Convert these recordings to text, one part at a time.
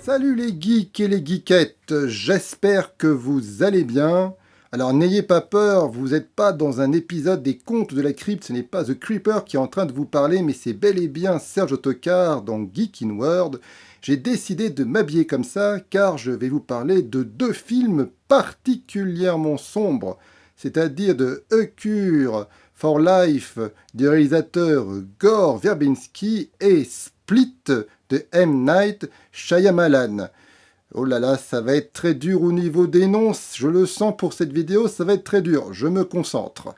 Salut les geeks et les geekettes, j'espère que vous allez bien. Alors n'ayez pas peur, vous n'êtes pas dans un épisode des Contes de la Crypte, ce n'est pas The Creeper qui est en train de vous parler, mais c'est bel et bien Serge Autocar dans Geek in World. J'ai décidé de m'habiller comme ça car je vais vous parler de deux films particulièrement sombres, c'est-à-dire de A Cure for Life du réalisateur Gore Verbinski et Split de M. Night Shyamalan. Oh là là, ça va être très dur au niveau des noms, je le sens pour cette vidéo, ça va être très dur, je me concentre.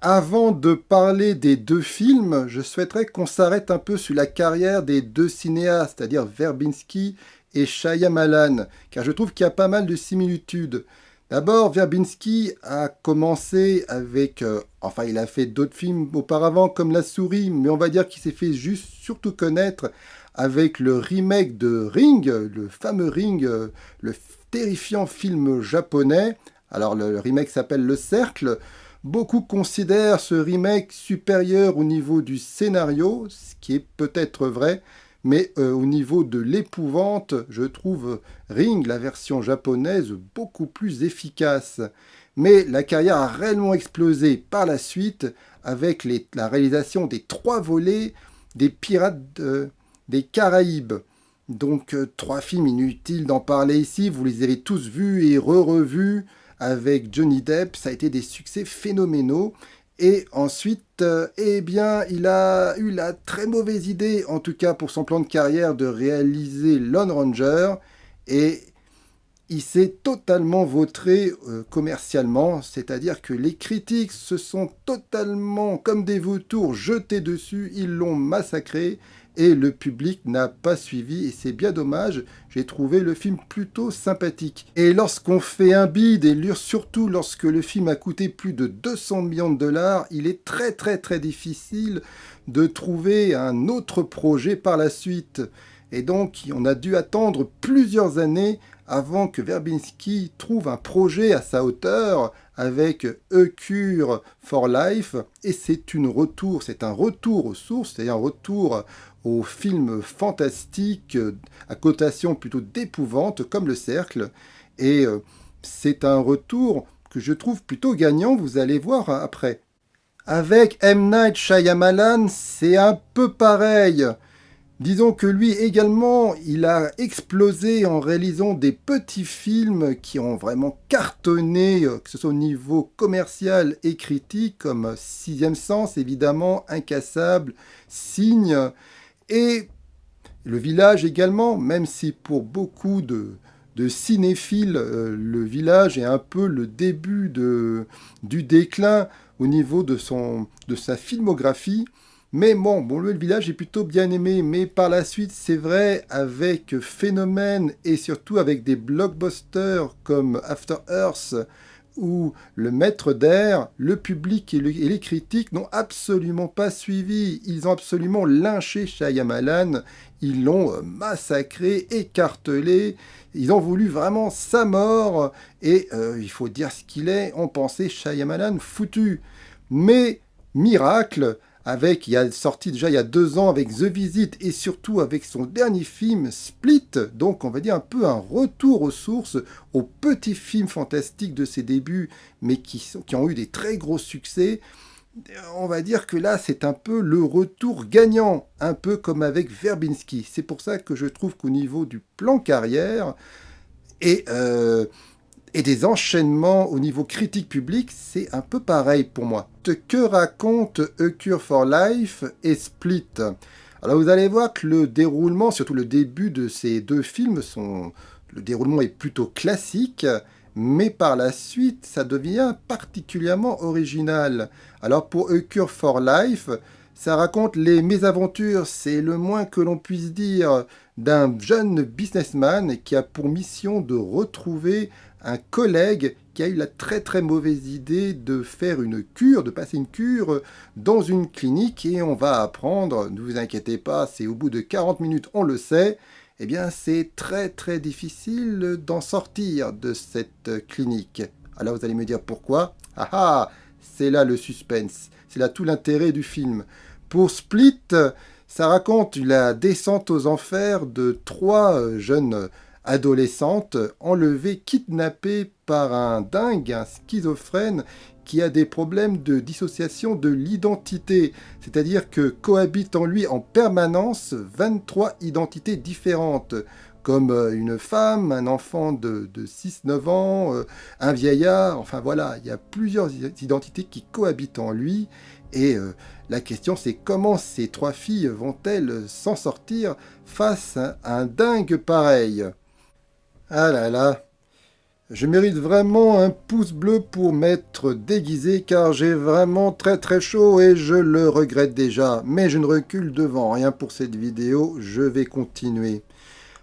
Avant de parler des deux films, je souhaiterais qu'on s'arrête un peu sur la carrière des deux cinéastes, c'est-à-dire Verbinski et Shyamalan, car je trouve qu'il y a pas mal de similitudes. D'abord, Verbinski a commencé avec... il a fait d'autres films auparavant, comme La Souris, mais on va dire qu'il s'est fait juste surtout connaître avec le remake de Ring, le fameux Ring, le terrifiant film japonais. Alors, le remake s'appelle Le Cercle. Beaucoup considèrent ce remake supérieur au niveau du scénario, ce qui est peut-être vrai, mais au niveau de l'épouvante, je trouve Ring, la version japonaise, beaucoup plus efficace. Mais la carrière a réellement explosé par la suite avec la réalisation des 3 volets des Pirates des Caraïbes. Donc 3 films inutiles d'en parler ici, vous les avez tous vus et re-revus avec Johnny Depp, ça a été des succès phénoménaux. Et ensuite, il a eu la très mauvaise idée, en tout cas pour son plan de carrière, de réaliser Lone Ranger. Et il s'est totalement vautré commercialement, c'est-à-dire que les critiques se sont totalement, comme des vautours, jetés dessus, ils l'ont massacré. Et le public n'a pas suivi, et c'est bien dommage, j'ai trouvé le film plutôt sympathique. Et lorsqu'on fait un bid, et surtout lorsque le film a coûté plus de 200 millions de dollars, il est très très très difficile de trouver un autre projet par la suite. Et donc on a dû attendre plusieurs années avant que Verbinski trouve un projet à sa hauteur avec A Cure for Life, et c'est un retour aux sources, c'est un retour aux films fantastiques à cotation plutôt d'épouvante comme Le Cercle, et c'est un retour que je trouve plutôt gagnant, vous allez voir après. Avec M. Night Shyamalan, c'est un peu pareil. Disons que lui également, il a explosé en réalisant des petits films qui ont vraiment cartonné, que ce soit au niveau commercial et critique, comme Sixième Sens, évidemment, Incassable, Signe, et Le Village également, même si pour beaucoup de cinéphiles, Le Village est un peu le début du déclin au niveau de sa filmographie. Mais bon, Le Village est plutôt bien aimé, mais par la suite, c'est vrai, avec Phénomène et surtout avec des blockbusters comme After Earth ou Le Maître d'Air, le public et les critiques n'ont absolument pas suivi. Ils ont absolument lynché Shyamalan, ils l'ont massacré, écartelé, ils ont voulu vraiment sa mort, et il faut dire ce qu'il est, on pensait Shyamalan foutu. Mais, miracle, il a sorti déjà il y a 2 ans avec The Visit et surtout avec son dernier film Split, donc on va dire un peu un retour aux sources, aux petits films fantastiques de ses débuts, mais qui ont eu des très gros succès. On va dire que là c'est un peu le retour gagnant, un peu comme avec Verbinski. C'est pour ça que je trouve qu'au niveau du plan carrière et des enchaînements au niveau critique public, c'est un peu pareil pour moi. Que raconte A Cure for Life et Split? Alors vous allez voir que le déroulement, surtout le début de ces 2 films, le déroulement est plutôt classique, mais par la suite, ça devient particulièrement original. Alors pour A Cure for Life, ça raconte les mésaventures, c'est le moins que l'on puisse dire, d'un jeune businessman qui a pour mission de retrouver un collègue qui a eu la très très mauvaise idée de faire une cure, de passer une cure dans une clinique, et on va apprendre, ne vous inquiétez pas, c'est au bout de 40 minutes, on le sait, eh bien c'est très très difficile d'en sortir de cette clinique. Alors vous allez me dire pourquoi? Ah ah, c'est là le suspense, c'est là tout l'intérêt du film. Pour Split, ça raconte la descente aux enfers de trois jeunes adolescentes enlevées, kidnappées par un dingue, un schizophrène qui a des problèmes de dissociation de l'identité, c'est-à-dire que cohabitent en lui en permanence 23 identités différentes, comme une femme, un enfant de 6-9 ans, un vieillard, enfin voilà, il y a plusieurs identités qui cohabitent en lui, et la question c'est comment ces trois filles vont-elles s'en sortir face à un dingue pareil? Ah là là, je mérite vraiment un pouce bleu pour m'être déguisé car j'ai vraiment très très chaud et je le regrette déjà. Mais je ne recule devant rien pour cette vidéo, je vais continuer.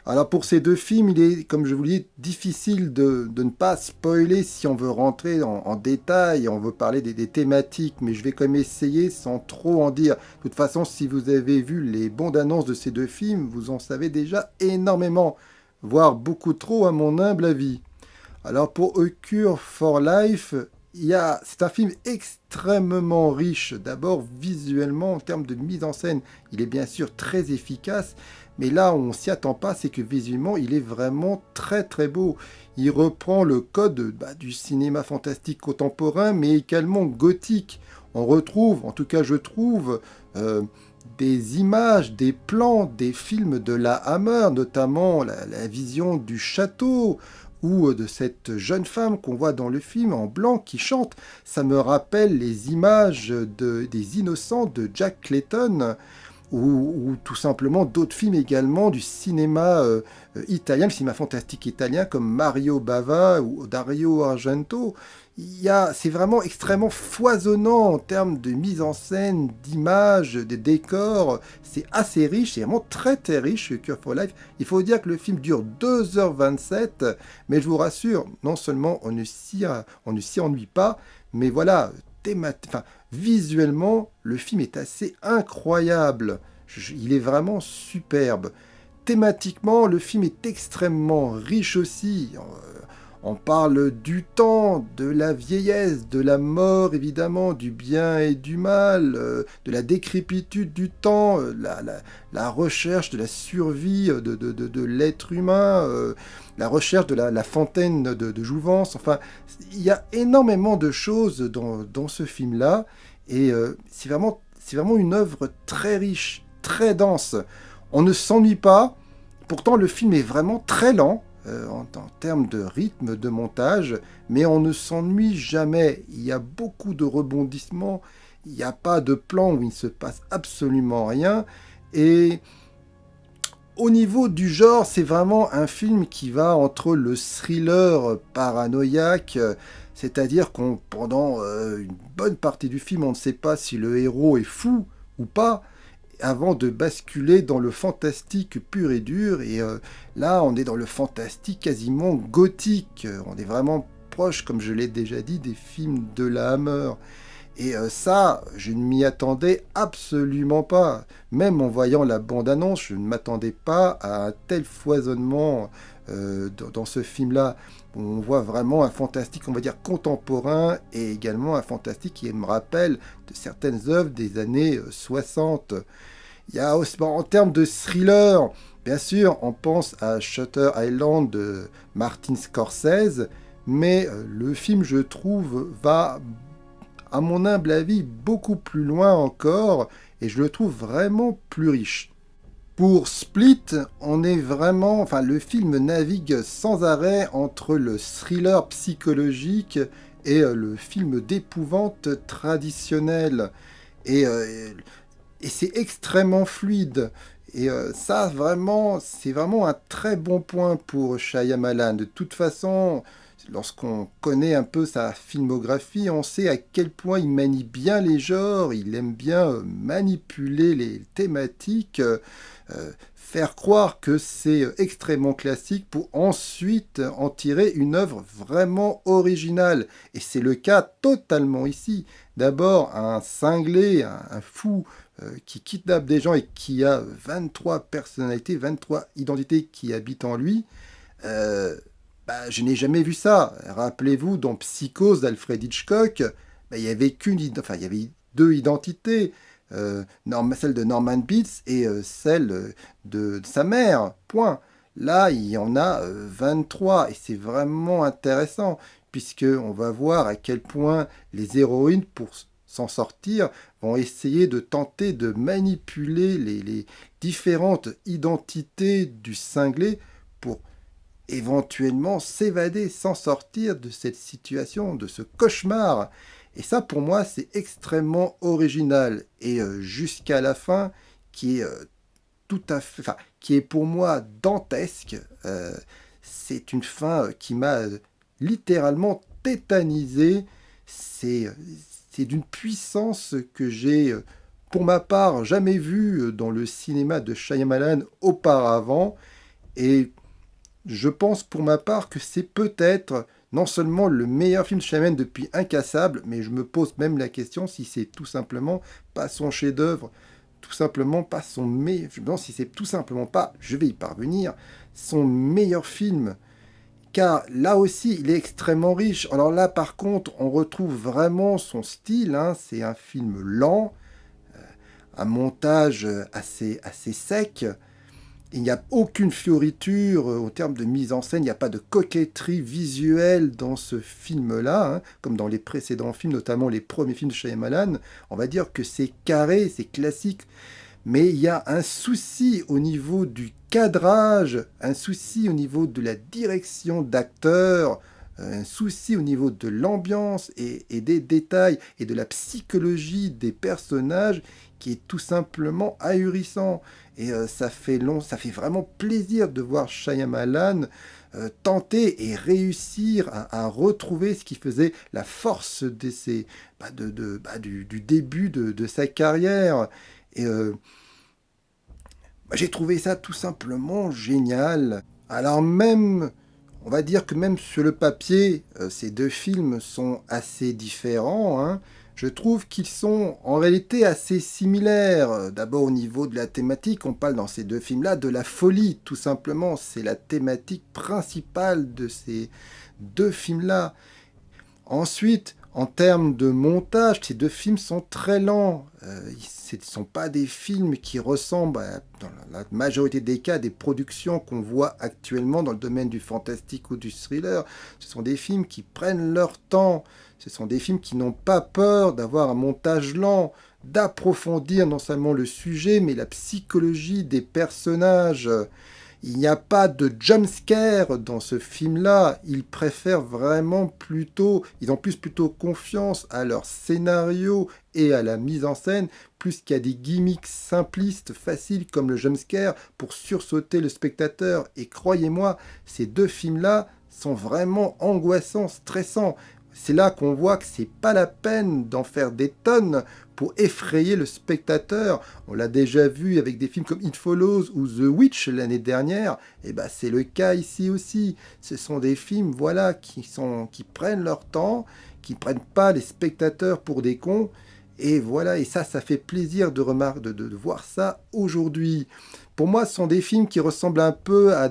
Alors pour ces deux films, il est, comme je vous l'ai dit, difficile de ne pas spoiler si on veut rentrer en détail, on veut parler des thématiques, mais je vais quand même essayer sans trop en dire. De toute façon, si vous avez vu les bandes annonces de ces deux films, vous en savez déjà énormément, voire beaucoup trop à mon humble avis. Alors pour A Cure for Life, c'est un film extrêmement riche. D'abord visuellement, en termes de mise en scène, il est bien sûr très efficace. Mais là, on s'y attend pas, c'est que visuellement, il est vraiment très très beau. Il reprend le code du cinéma fantastique contemporain, mais également gothique. On retrouve, en tout cas je trouve, des images, des plans, des films de la Hammer, notamment la vision du château, ou de cette jeune femme qu'on voit dans le film en blanc qui chante. Ça me rappelle les images des Innocents de Jack Clayton, ou tout simplement d'autres films également du cinéma italien, le cinéma fantastique italien comme Mario Bava ou Dario Argento. C'est vraiment extrêmement foisonnant en termes de mise en scène, d'images, de décors. C'est assez riche, c'est vraiment très très riche, Cure for Life. Il faut dire que le film dure 2h27, mais je vous rassure, non seulement on ne s'y ennuie pas, mais voilà, visuellement, le film est assez incroyable. Il est vraiment superbe. Thématiquement, le film est extrêmement riche aussi. On parle du temps, de la vieillesse, de la mort évidemment, du bien et du mal, de la décrépitude du temps, la recherche de la survie de l'être humain, la recherche de la fontaine de jouvence. Enfin, il y a énormément de choses dans ce film-là et c'est vraiment une œuvre très riche, très dense. On ne s'ennuie pas, pourtant le film est vraiment très lent. En termes de rythme de montage, mais on ne s'ennuie jamais. Il y a beaucoup de rebondissements, il n'y a pas de plan où il ne se passe absolument rien. Et au niveau du genre, c'est vraiment un film qui va entre le thriller paranoïaque, c'est-à-dire qu'on pendant une bonne partie du film, on ne sait pas si le héros est fou ou pas, avant de basculer dans le fantastique pur et dur. Et là, on est dans le fantastique quasiment gothique. On est vraiment proche, comme je l'ai déjà dit, des films de la Hammer. Et ça, je ne m'y attendais absolument pas. Même en voyant la bande-annonce, je ne m'attendais pas à un tel foisonnement dans ce film-là. On voit vraiment un fantastique, on va dire, contemporain, et également un fantastique qui me rappelle de certaines œuvres des années 60. Il y a aussi, en termes de thriller, bien sûr, on pense à Shutter Island de Martin Scorsese, mais le film, je trouve, va, à mon humble avis, beaucoup plus loin encore, et je le trouve vraiment plus riche. Pour Split, on est vraiment, enfin, le film navigue sans arrêt entre le thriller psychologique et le film d'épouvante traditionnel. Et, c'est extrêmement fluide. Et ça, vraiment, c'est vraiment un très bon point pour Shyamalan. De toute façon, lorsqu'on connaît un peu sa filmographie, on sait à quel point il manie bien les genres, il aime bien manipuler les thématiques, faire croire que c'est extrêmement classique pour ensuite en tirer une œuvre vraiment originale. Et c'est le cas totalement ici. D'abord, un cinglé, un fou qui kidnappe des gens et qui a 23 personnalités, 23 identités qui habitent en lui, euh, je n'ai jamais vu ça. Rappelez-vous, dans Psychose d'Alfred Hitchcock, il y avait il y avait deux identités, celle de Norman Bates et celle de sa mère. Point. Là, il y en a 23 et c'est vraiment intéressant puisque on va voir à quel point les héroïnes, pour s'en sortir, vont essayer de tenter de manipuler les différentes identités du cinglé pour éventuellement s'évader, s'en sortir de cette situation, de ce cauchemar. Et ça, pour moi, c'est extrêmement original. Et jusqu'à la fin, qui est tout à fait, enfin, qui est pour moi dantesque. C'est une fin qui m'a littéralement tétanisé. C'est c'est d'une puissance que j'ai, pour ma part, jamais vue dans le cinéma de Shyamalan auparavant. Et je pense pour ma part que c'est peut-être non seulement le meilleur film de Shyamalan depuis Incassable, mais je me pose même la question si c'est tout simplement pas son chef-d'œuvre, tout simplement pas son meilleur. Je me demande si c'est tout simplement pas, je vais y parvenir, son meilleur film. Car là aussi, il est extrêmement riche. Alors là, par contre, on retrouve vraiment son style, hein. C'est un film lent, un montage assez sec. Il n'y a aucune fioriture au terme de mise en scène, il n'y a pas de coquetterie visuelle dans ce film-là, hein, comme dans les précédents films, notamment les premiers films de Shyamalan. On va dire que c'est carré, c'est classique, mais il y a un souci au niveau du cadrage, un souci au niveau de la direction d'acteur, un souci au niveau de l'ambiance et des détails et de la psychologie des personnages qui est tout simplement ahurissant. Et ça fait vraiment plaisir de voir Shyamalan tenter et réussir à retrouver ce qui faisait la force du début de sa carrière. Et j'ai trouvé ça tout simplement génial. Alors même, on va dire que même sur le papier, ces deux films sont assez différents, hein. Je trouve qu'ils sont en réalité assez similaires. D'abord au niveau de la thématique, on parle dans ces deux films-là de la folie, tout simplement. C'est la thématique principale de ces deux films-là. Ensuite, en termes de montage, ces deux films sont très lents. Ce ne sont pas des films qui ressemblent, dans la majorité des cas, des productions qu'on voit actuellement dans le domaine du fantastique ou du thriller. Ce sont des films qui prennent leur temps. Ce sont des films qui n'ont pas peur d'avoir un montage lent, d'approfondir non seulement le sujet, mais la psychologie des personnages. Il n'y a pas de jump scare dans ce film-là. Ils préfèrent vraiment plutôt, ils ont plutôt confiance à leur scénario et à la mise en scène, plus qu'à des gimmicks simplistes, faciles comme le jump scare pour sursauter le spectateur. Et croyez-moi, ces deux films-là sont vraiment angoissants, stressants. C'est là qu'on voit que c'est pas la peine d'en faire des tonnes pour effrayer le spectateur. On l'a déjà vu avec des films comme It Follows ou The Witch l'année dernière. Et c'est le cas ici aussi. Ce sont des films, voilà, qui prennent leur temps, qui prennent pas les spectateurs pour des cons. Et voilà, et ça fait plaisir de voir ça aujourd'hui. Pour moi, ce sont des films qui ressemblent un peu à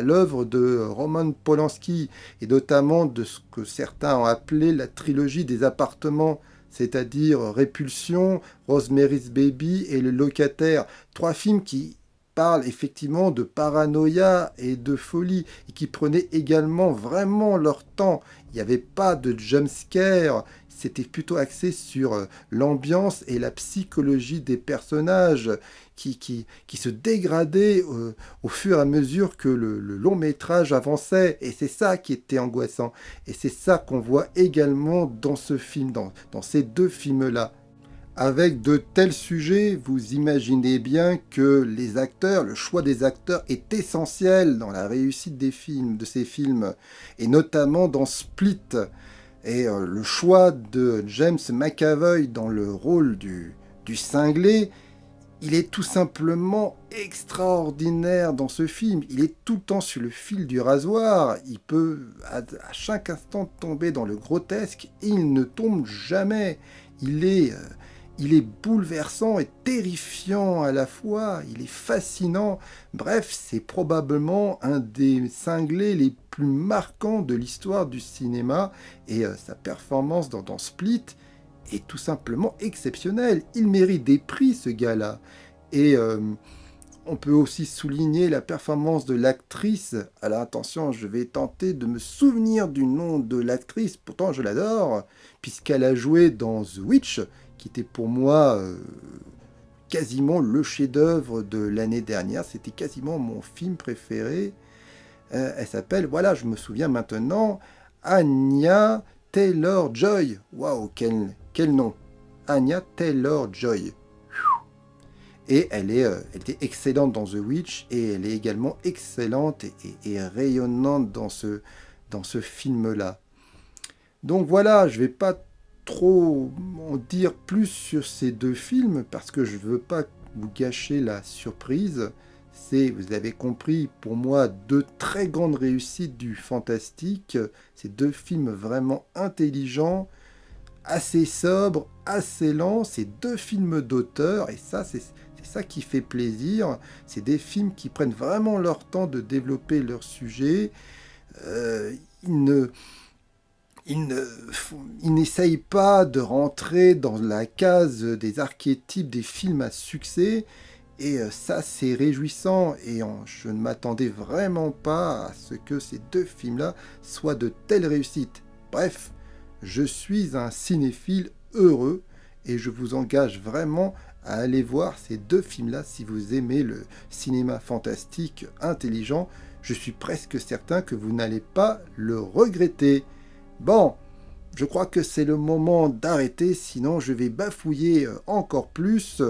l'œuvre de Roman Polanski, et notamment de ce que certains ont appelé la trilogie des appartements, c'est-à-dire Répulsion, Rosemary's Baby et Le Locataire. Trois films qui parlent effectivement de paranoïa et de folie, et qui prenaient également vraiment leur temps. Il n'y avait pas de jump scare, c'était plutôt axé sur l'ambiance et la psychologie des personnages qui se dégradaient au fur et à mesure que le long métrage avançait. Et c'est ça qui était angoissant. Et c'est ça qu'on voit également dans ce film, dans ces deux films-là. Avec de tels sujets, vous imaginez bien que les acteurs, le choix des acteurs est essentiel dans la réussite des films, de ces films, et notamment dans Split. Et le choix de James McAvoy dans le rôle du cinglé, il est tout simplement extraordinaire dans ce film. Il est tout le temps sur le fil du rasoir. Il peut à chaque instant tomber dans le grotesque et il ne tombe jamais. Il est Il est bouleversant et terrifiant à la fois, il est fascinant. Bref, c'est probablement un des cinglés les plus marquants de l'histoire du cinéma et sa performance dans Split est tout simplement exceptionnelle. Il mérite des prix, ce gars-là. Et on peut aussi souligner la performance de l'actrice. Alors attention, je vais tenter de me souvenir du nom de l'actrice, pourtant je l'adore, puisqu'elle a joué dans The Witch, qui était pour moi quasiment le chef-d'œuvre de l'année dernière. C'était quasiment mon film préféré. Elle s'appelle, voilà, je me souviens maintenant, Anya Taylor-Joy. Waouh, quel nom! Anya Taylor-Joy. Et elle était excellente dans The Witch et elle est également excellente et rayonnante dans ce film-là. Donc voilà, je ne vais pas trop en dire plus sur ces deux films parce que je ne veux pas vous gâcher la surprise. C'est, vous avez compris, pour moi, deux très grandes réussites du fantastique. Ces deux films vraiment intelligents, assez sobres, assez lents. C'est deux films d'auteur et ça, c'est ça qui fait plaisir. C'est des films qui prennent vraiment leur temps de développer leur sujet. Ils n'essayent pas de rentrer dans la case des archétypes des films à succès. Et ça, c'est réjouissant. Et je ne m'attendais vraiment pas à ce que ces deux films-là soient de telles réussites. Bref, je suis un cinéphile heureux et je vous engage vraiment à aller voir ces deux films-là si vous aimez le cinéma fantastique intelligent. Je suis presque certain que vous n'allez pas le regretter. Bon, je crois que c'est le moment d'arrêter, sinon je vais bafouiller encore plus.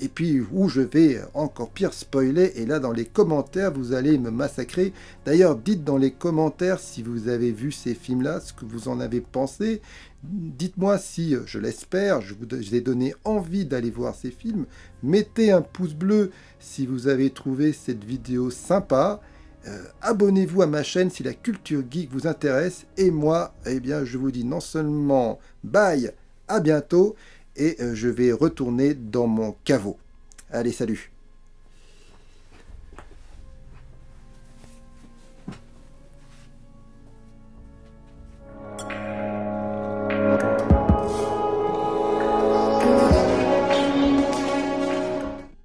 Et puis, où je vais encore pire spoiler, et là dans les commentaires, vous allez me massacrer. D'ailleurs, dites dans les commentaires si vous avez vu ces films-là, ce que vous en avez pensé. Dites-moi si, je l'espère, je vous ai donné envie d'aller voir ces films. Mettez un pouce bleu si vous avez trouvé cette vidéo sympa. Abonnez-vous à ma chaîne si la culture geek vous intéresse. Et moi, eh bien, je vous dis non seulement bye, à bientôt, et je vais retourner dans mon caveau. Allez, salut!